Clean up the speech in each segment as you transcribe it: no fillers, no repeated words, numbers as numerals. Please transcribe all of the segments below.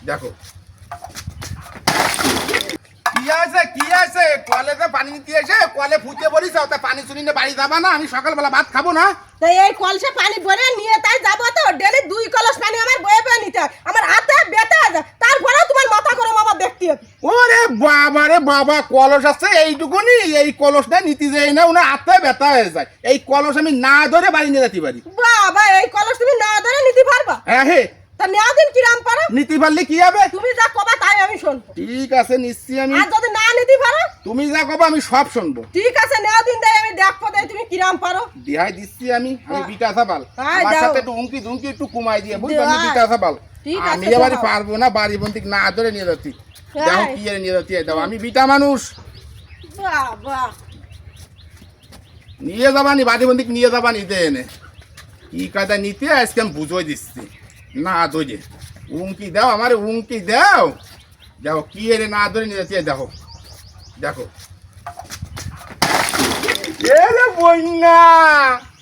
দেখো কি আছে কলেতে পানি নিতে এসে কলে ফুটে বলিস তা পানি শুনি না বাড়ি যাবা না? আমি সকালবেলা ভাত খাবো না? তাই এই কলসে পানি ভরে নিয়ে তাই যাবো তো ডেলি 2 কলস পানি আমার বয়ে বয়ে নিতে হয়। আমার হাতে ব্যথা আছে, তারপরে তোমার মাথা গরম আমার দেখতে হবে। ওরে বাবা রে বাবা, কলস আছে এইটুকুনি, এই কলসটা নিতে যাই না ওনার হাতে ব্যথা হয়ে যায়। এই কলস আমি না ধরে বাড়ি নিয়ে যেতে পারি? বাবা এই কলস তুমি না ধরে নিতে পারবা? হ্যাঁ হে, তা নেওয়া দিন কিরাম পারো? নিতে পারলে কি হবে? তুমি যা কবা তাই আমি শুনবো। ঠিক আছে নিচ্ছি আমি। আর যদি না নিতে পারো? তুমি যা কবা আমি সব শুনবো। ঠিক আছে নেওয়া দিন দেয় আমি দেখবো দেয় তুমি কিরাম পারো। দিহাই দিচ্ছি আমি বিটা সাবাল। হ্যাঁ, আমার দাও। সাথে একটু উমকি ধুমকি একটু কমাই দিয়ে বুঝলি, আমি দাও। বিটা সাবাল। ঠিক আছে, আমি এবারে দাও। পারবো না, বাড়ি বন্দিক না ধরে নিয়ে যাচ্ছি। হ্যাঁ। দেখো কি এর নিয়ে যাচ্ছি, দাও আমি বিটা মানুষ। বাবা নিয়ে যাবানি বাড়ি বন্দিক নিয়ে যাবানি দে এনে কি কায়দা নিতে আজকে আমি বুঝোই দিচ্ছি। না ধরে উমকি দাও, আমার উমকি দাও। দেখো কি এর না ধরে নিয়ে যাচ্ছি, দেখো দেখো এরে বন্যা।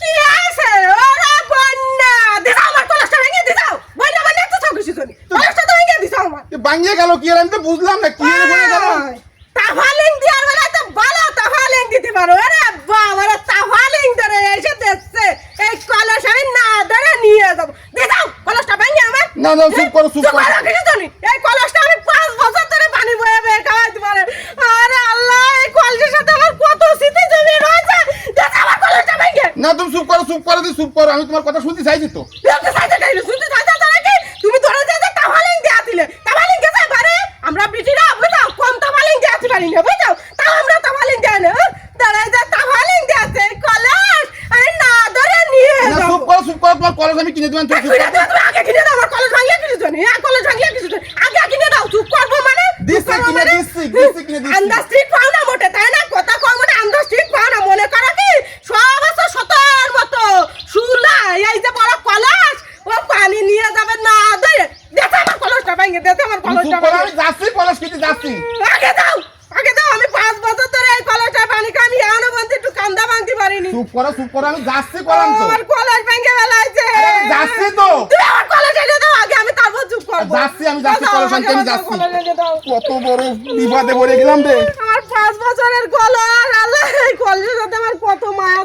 কি আছে ওরা বন্যা দিছাও আমার কলসটা ভেঙে দিছাও। বন্যা বন্যা তো সব কিছু জানি, কলসটা তো ভেঙে দিছাও আমার। ভাঙিয়ে গেল কি এর, আমি তো বুঝলাম না কি এর বলে গেল। তাফালিং দিয়ার বেলা তো ভালো তাফালিং দিতে পারো। আরে বাবা রে তাফালিং ধরে এসে দেখছে এই কলস আমি না ধরে নিয়ে যাব। দিছাও কলসটা ভেঙে আমার। না না চুপ করো চুপ করো। কিছু জানি এই কলসটা আমি 5 বছর ধরে পানি বয়ে বয়ে খাওয়াইতে পারে। আরে আল্লাহ এই কলসের সাথে আমার কত স্মৃতি জড়িয়ে রয়েছে। দিছাও আমার কলসটা ভেঙে। না তুমি চুপ করো চুপ করো চুপ করো, আমি তোমার কথা শুনতে চাইছি তো। লোকে সাইতে গাইলো শুনতে চাইতা তারা কি তুমি ধরে যে তাফালিং দিয়া দিলে। তাফালিং কে চাই পারে আমরা ব্রিটিশরা বুঝাও কম তাফালিং দিয়া পারি না বুঝাও। তাও আমরা তাফালিং দেয় না। তারা যে তাফালিং দিয়েছে কলস আমি না ধরে নিয়ে না যাব। চুপ করো তোমার কলেজ আমি কিনে দেবেন। তুমি আগে কিনে দাও আমার কলস ভাঙিয়ে কিছু জানি। হ্যাঁ কলস ভাঙিয়ে কিছু জানি। আগে কিনে দাও চুপ করবো মানে দিচ্ছি কিনে দিচ্ছি কিনে দিচ্ছি। আন্দাজ ঠিক পাও না মোটে তাই না? কথা কম মানে আন্দাজ ঠিক পাও না। মনে করো কি সব আছে সতর মতো শুলা এই যে বড় কলস ও পানি নিয়ে যাবে না ধরে দেখো আমার কলসটা ভেঙে দেখো আমার তুমি কলসটা চুপ করো, ভেঙে। আমি যাচ্ছি কলেজ কিনতে যাচ্ছি। আগে দাও আমি 5 বছর ধরে এই কলসটা পানি খাই আমি এখনো পর্যন্ত একটু কান্দা ভাঙতে পারিনি। চুপ করো আমি যাচ্ছি করাম তো। আমার কলস ভেঙে বেলাইছে। আমি যাচ্ছি তো। তুমি আমার কলস এনে দাও আগে আমি তারপর চুপ করবো। যাচ্ছি আমি যাচ্ছি কলেজ আনতে আমি যাচ্ছি। কলস এনে দাও। কত বড় বিপদে পড়ে গেলাম রে। আমার 5 বছরের কলস আল্লাহ এই কলসের সাথে আমার কত মায়া।